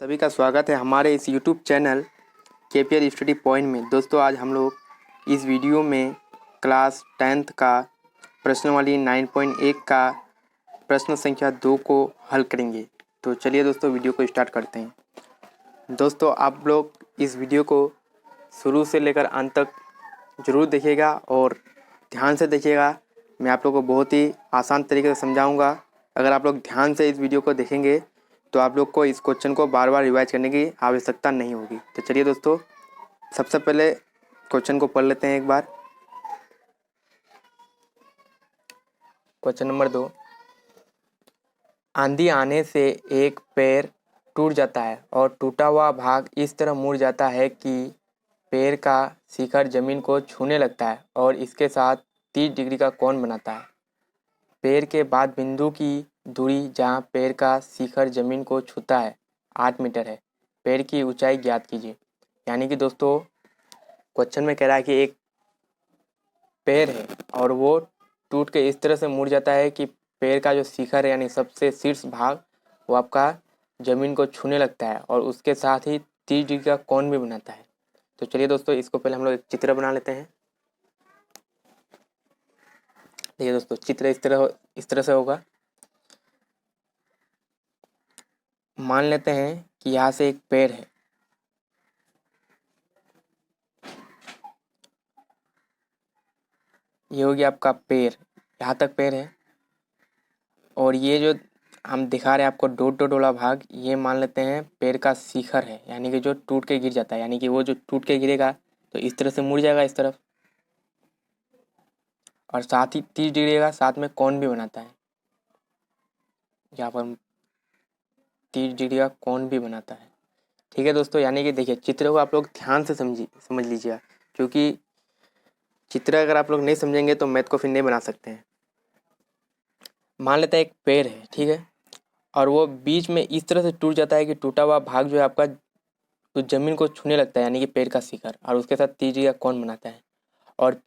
सभी का स्वागत है हमारे इस YouTube channel KPR study point में। दोस्तों आज हम लोग इस वीडियो में क्लास 10th का प्रश्नावली 9.1 का प्रश्न संख्या 2 को हल करेंगे। तो चलिए दोस्तों वीडियो को स्टार्ट करते हैं। दोस्तों आप लोग इस वीडियो को शुरू से लेकर अंत तक ज़रूर देखिएगा और ध्यान से देखिएगा। मैं आप लोग को बहुत ही आसान तरीके से समझाऊँगा। अगर आप लोग ध्यान से इस वीडियो को देखेंगे तो आप लोग को इस क्वेश्चन को बार बार रिवाइज करने की आवश्यकता नहीं होगी। तो चलिए दोस्तों सबसे पहले क्वेश्चन को पढ़ लेते हैं एक बार। क्वेश्चन नंबर 2, आंधी आने से एक पेड़ टूट जाता है और टूटा हुआ भाग इस तरह मुड़ जाता है कि पेड़ का शिखर जमीन को छूने लगता है और इसके साथ 30 डिग्री का कोण बनाता है। पेड़ के बाद बिंदु की दूरी जहाँ पेड़ का शिखर जमीन को छूता है 8 मीटर है। पेड़ की ऊंचाई ज्ञात कीजिए। यानी कि दोस्तों क्वेश्चन में कह रहा है कि एक पेड़ है और वो टूट के इस तरह से मुड़ जाता है कि पेड़ का जो शिखर है यानी सबसे शीर्ष भाग वो आपका जमीन को छूने लगता है और उसके साथ ही 30 डिग्री का कोण भी बनाता है। तो चलिए दोस्तों इसको पहले हम लोग एक चित्र बना लेते हैं। देखिए दोस्तों चित्र इस तरह से होगा। मान लेते हैं कि यहाँ से एक पेड़ है, ये हो गया आपका पेड़, यहाँ तक पेड़ है और ये जो हम दिखा रहे हैं आपको डॉट डॉट वाला भाग, ये मान लेते हैं पेड़ का शिखर है यानी कि जो टूट के गिर जाता है। यानी कि वो जो टूट के गिरेगा तो इस तरह से मुड़ जाएगा इस तरफ और साथ ही 30 डिग्री का साथ में कोण भी बनाता है। यहाँ पर 30 डिग्री का कोण भी बनाता है। ठीक है दोस्तों, यानी कि देखिए चित्र को आप लोग ध्यान से समझ लीजिएगा, क्योंकि चित्र अगर आप लोग नहीं समझेंगे तो मैथ को फिर नहीं बना सकते हैं। मान लेते हैं एक पेड़ है, ठीक है, और वो बीच में इस तरह से टूट जाता है कि टूटा हुआ भाग जो है आपका तो ज़मीन को छूने लगता है यानी कि पेड़ का शिखर और उसके साथ 30 डिग्री का कोण बनाता है। और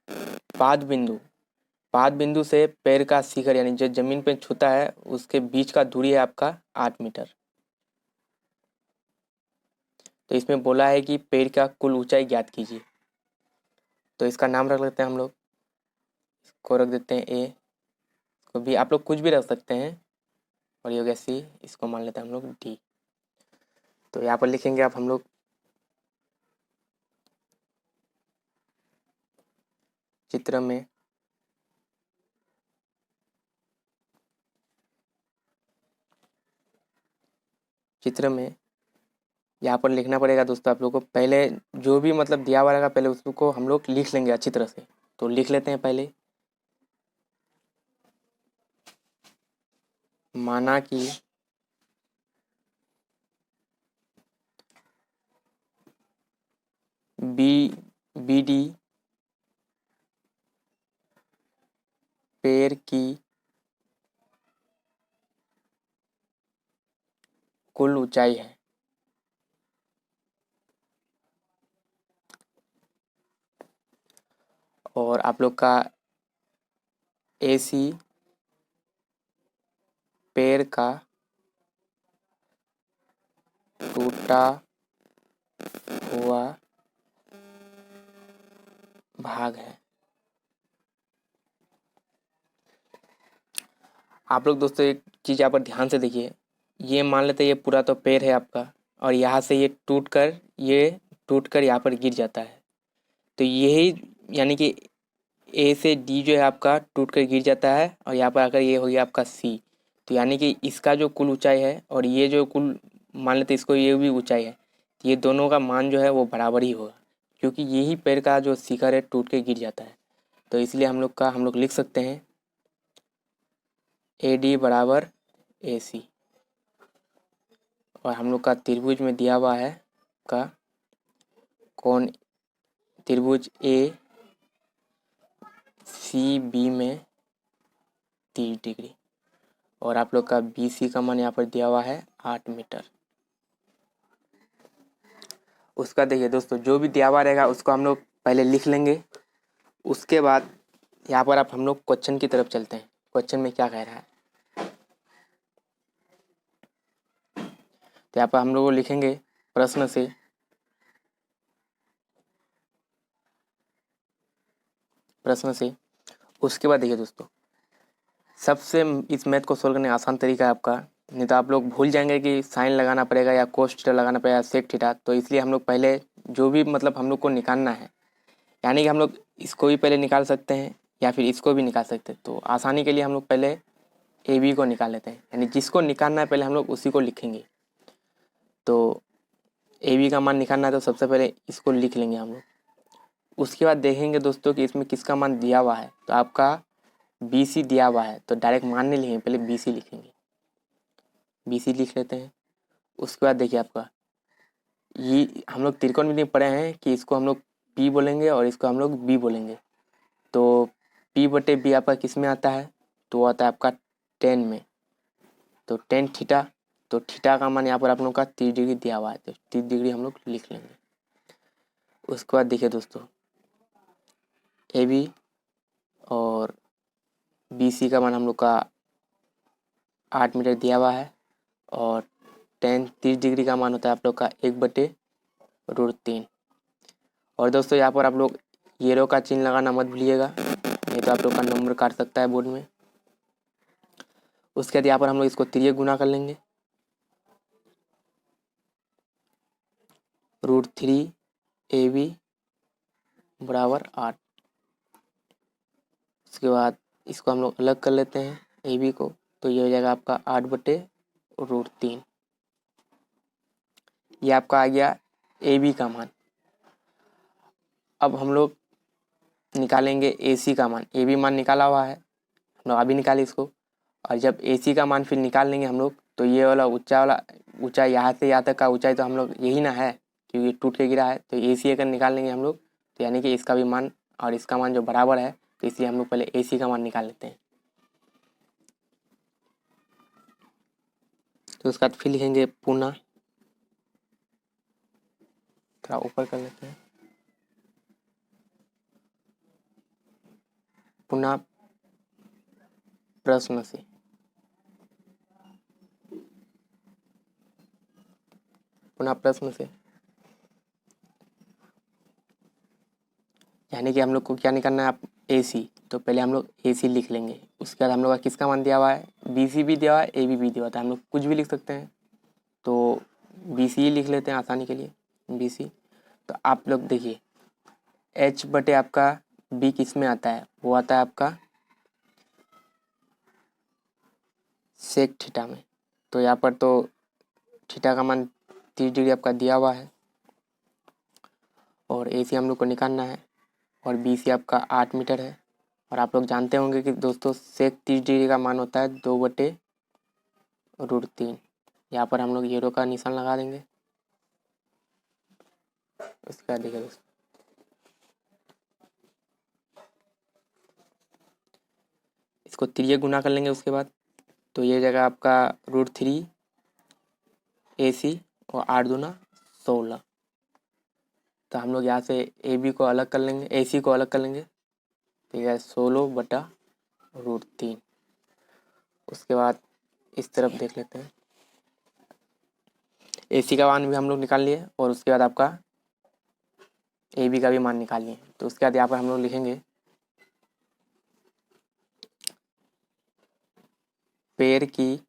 पाद बिंदु से पेड़ का शिखर यानी जो ज़मीन पे छूता है उसके बीच का दूरी है आपका 8 मीटर। तो इसमें बोला है कि पेड़ का कुल ऊंचाई ज्ञात कीजिए। तो इसका नाम रख लेते हैं हम लोग, इसको रख देते हैं ए, इसको भी आप लोग कुछ भी रख सकते हैं और ये हो गया सी, इसको मान लेते हैं हम लोग डी। तो यहाँ पर लिखेंगे आप हम लोग चित्र में यहाँ पर लिखना पड़ेगा दोस्तों आप लोग को। पहले जो भी मतलब दिया हुआ रहेगा पहले उसको हम लोग लिख लेंगे अच्छी तरह से। तो लिख लेते हैं पहले, माना कि बी डी पेड़ की कुल ऊंचाई है। और आप लोग का ए सी पेड़ का टूटा हुआ भाग है। आप लोग दोस्तों एक चीज़ यहाँ पर ध्यान से देखिए, ये मान लेते हैं ये पूरा तो पेड़ है आपका और यहाँ से ये टूट कर यहाँ पर गिर जाता है। तो यही यानी कि ए से डी जो है आपका टूट कर गिर जाता है और यहाँ पर आकर ये हो गया आपका सी। तो यानी कि इसका जो कुल ऊंचाई है और ये जो कुल मान लेते इसको ये भी ऊंचाई है, तो ये दोनों का मान जो है वो बराबर ही होगा, क्योंकि यही पेड़ का जो शिखर है टूट के गिर जाता है। तो इसलिए हम लोग लिख सकते हैं ए डी बराबर ए सी। और हम लोग का त्रिभुज में दिया हुआ है का कोण त्रिभुज ए सी बी में 30 डिग्री और आप लोग का बी सी का मान यहाँ पर दिया हुआ है 8 मीटर। उसका देखिए दोस्तों जो भी दिया हुआ रहेगा उसको हम लोग पहले लिख लेंगे। उसके बाद यहाँ पर आप हम लोग क्वेश्चन की तरफ चलते हैं। क्वेश्चन में क्या कह रहा है, तो यहाँ पर हम लोग लिखेंगे प्रश्न से उसके बाद देखिए दोस्तों, सबसे इस मैथ को सोल्व करने का आसान तरीका है आपका, नहीं तो आप लोग भूल जाएंगे कि साइन लगाना पड़ेगा या कोस थीटा लगाना पड़ेगा सेक थीटा। तो इसलिए हम लोग पहले जो भी मतलब हम लोग को निकालना है, यानी कि हम लोग इसको भी पहले निकाल सकते हैं या फिर इसको भी निकाल सकते हैं। तो आसानी के लिए हम लोग पहले ए बी को निकाल लेते हैं, यानी जिसको निकालना है पहले हम लोग उसी को लिखेंगे। तो ए बी का मान निकालना है तो सबसे पहले इसको लिख लेंगे हम लोग। उसके बाद देखेंगे दोस्तों कि इसमें किसका मान दिया हुआ है, तो आपका बी सी दिया हुआ है, तो डायरेक्ट मान नहीं लिखेंगे, पहले बी सी लिखेंगे। बी सी लिख लेते हैं। उसके बाद देखिए आपका ये हम लोग त्रिकोणमिति में पढ़े हैं कि इसको हम लोग पी बोलेंगे और इसको हम लोग बी बोलेंगे। तो पी बटे बी आपका किस में आता है, तो आता है आपका 10 में। तो 10 थीटा, तो थीटा का मान यहाँ पर आप लोग का 30 डिग्री दिया हुआ है, तो 30 डिग्री हम लोग लिख लेंगे। उसके बाद देखिए दोस्तों, ए बी और बी सी का मान हम लोग का 8 मीटर दिया हुआ है, और 30 डिग्री का मान होता है आप लोग का 1/√3। और दोस्तों यहाँ पर आप लोग एरो का चिन्ह लगाना मत भूलिएगा, नहीं तो आप लोग का नंबर काट सकता है बोर्ड में। उसके बाद यहाँ पर हम लोग इसको तिर्यक गुना कर लेंगे, √3 AB बराबर 8। उसके बाद इसको हम लोग अलग कर लेते हैं ए बी को, तो ये हो जाएगा आपका 8/√3। ये आपका आ गया ए बी का मान। अब हम लोग निकालेंगे ए सी का मान। ए बी मान निकाला हुआ है, हम लोग अभी निकाले इसको। और जब ए सी का मान फिर निकाल लेंगे हम लोग, तो ये वाला ऊंचाई यहाँ से यहाँ तक का ऊंचाई तो हम लोग यही ना है, क्योंकि टूट के गिरा है। तो ए सी अगर निकाल लेंगे हम लोग, तो यानी कि इसका भी मान और इसका मान जो बराबर है, तो इसलिए हम लोग पहले ए सी का मान निकाल लेते हैं। तो उसके बाद फिर लिखेंगे पुनः, थोड़ा ऊपर कर लेते हैं, पुनः प्रश्न से। पुनः प्रश्न से यानी कि हम लोग को क्या निकालना है, आप ए सी। तो पहले हम लोग ए सी लिख लेंगे। उसके बाद हम लोग का किसका मान दिया हुआ है, बी सी भी दिया हुआ है, ए बी भी दिया हुआ था। हम लोग कुछ भी लिख सकते हैं, तो बी सी लिख लेते हैं आसानी के लिए, बी सी। तो आप लोग देखिए एच बटे आपका बी किस में आता है, वो आता है आपका सेक थीटा में। तो यहाँ पर तो थीटा का मान 30 डिग्री आपका दिया हुआ है, और ए सी हम लोग को निकालना है, और बी सी आपका 8 मीटर है। और आप लोग जानते होंगे कि दोस्तों सेक 30 डिग्री का मान होता है 2/√3। यहाँ पर हम लोग एरो का निशान लगा देंगे। उसके बाद देखिए दोस्तों, इसको तिर्यक गुना कर लेंगे उसके बाद। तो ये जगह आपका √3 AC और 8 दूना 16। तो हम लोग यहाँ से ए बी को अलग कर लेंगे, ए सी को अलग कर लेंगे, ठीक है, 16/√3। उसके बाद इस तरफ देख लेते हैं, ए सी का मान भी हम लोग निकाल लिए, और उसके बाद आपका ए बी का भी मान निकाल लिए। तो उसके बाद यहाँ पर हम लोग लिखेंगे पेड़ की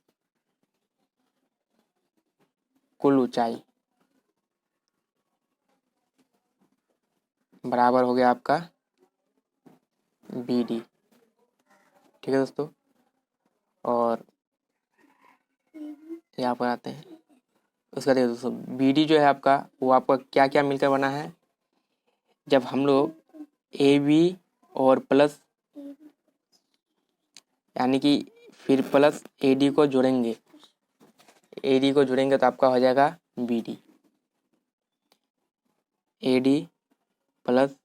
कुल ऊंचाई बराबर हो गया आपका बी डी। ठीक है दोस्तों, और यहाँ पर आते हैं। उसका देखिए दोस्तों, बी डी जो है आपका, वो आपका क्या क्या मिलकर बना है, जब हम लोग ए बी और प्लस यानी कि फिर प्लस ए डी को जोड़ेंगे, ए डी को जोड़ेंगे तो आपका हो जाएगा B D. A D plus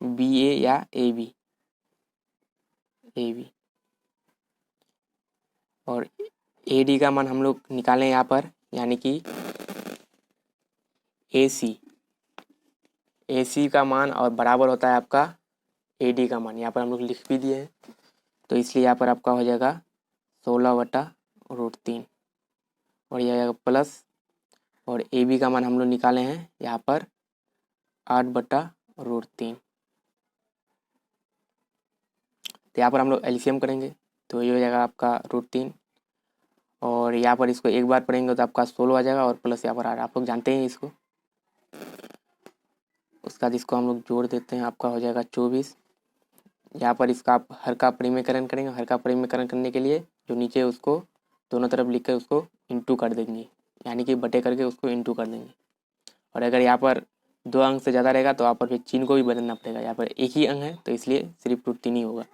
B A या ए बी, और ए डी का मान हम लोग निकालें यहाँ पर, यानी कि ए सी का मान और बराबर होता है आपका ए डी का मान। यहाँ पर हम लोग लिख भी दिए हैं, तो इसलिए यहाँ पर आपका हो जाएगा 16/√3 और यह आएगा प्लस, और ए बी का मान हम लोग निकाले हैं यहाँ पर 8/√3। तो यहाँ पर हम लोग एलसीएम करेंगे तो ये हो जाएगा आपका √3, और यहाँ पर इसको एक बार पढ़ेंगे तो आपका 16 आ जाएगा और प्लस यहाँ पर 8, आप लोग जानते हैं इसको। उसके बाद इसको हम लोग जोड़ देते हैं, आपका हो जाएगा 24। यहाँ पर इसका आप हर का परिमेयकरण करेंगे, हर का परिमेयकरण करने के लिए जो नीचे है उसको दोनों तरफ लिख कर उसको इंटू कर देंगे, यानी कि बटे करके उसको इंटू कर देंगे। और अगर यहाँ पर 2 अंक से ज़्यादा रहेगा तो यहाँ पर फिर चिन्ह को भी बदलना पड़ेगा। यहाँ पर एक ही अंक है तो इसलिए सिर्फ √3 ही होगा।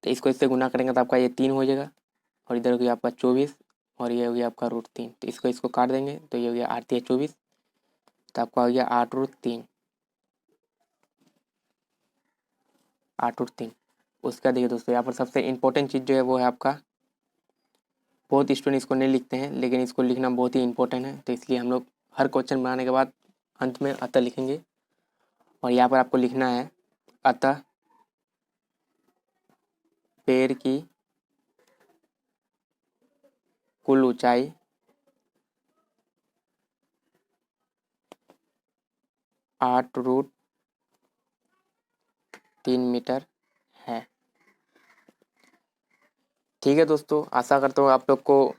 तो इसको इससे गुना करेंगे तो आपका ये 3 हो जाएगा, और इधर हो गया आपका 24 और ये हो गया आपका √3। तो इसको काट देंगे तो ये हो गया 8 × 24, तो आपका हो गया 8√3, 8√3। उसका देखिए दोस्तों, यहाँ पर सबसे इम्पोर्टेंट चीज़ जो है वो है आपका, बहुत स्टूडेंट इसको नहीं लिखते हैं लेकिन इसको लिखना बहुत ही इंपॉर्टेंट है, तो इसलिए हम लोग हर क्वेश्चन बनाने के बाद अंत में अतः लिखेंगे। और यहाँ पर आपको लिखना है अतः पेड़ की कुल ऊंचाई 8√3 मीटर है। ठीक है दोस्तों, आशा करता हूँ आप लोग को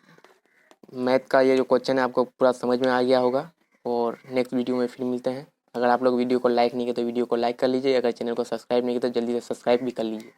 मैथ का ये जो क्वेश्चन है आपको पूरा समझ में आ गया होगा, और नेक्स्ट वीडियो में फिर मिलते हैं। अगर आप लोग वीडियो को लाइक नहीं किए तो वीडियो को लाइक कर लीजिए, अगर चैनल को सब्सक्राइब नहीं किया तो जल्दी से सब्सक्राइब भी कर लीजिए।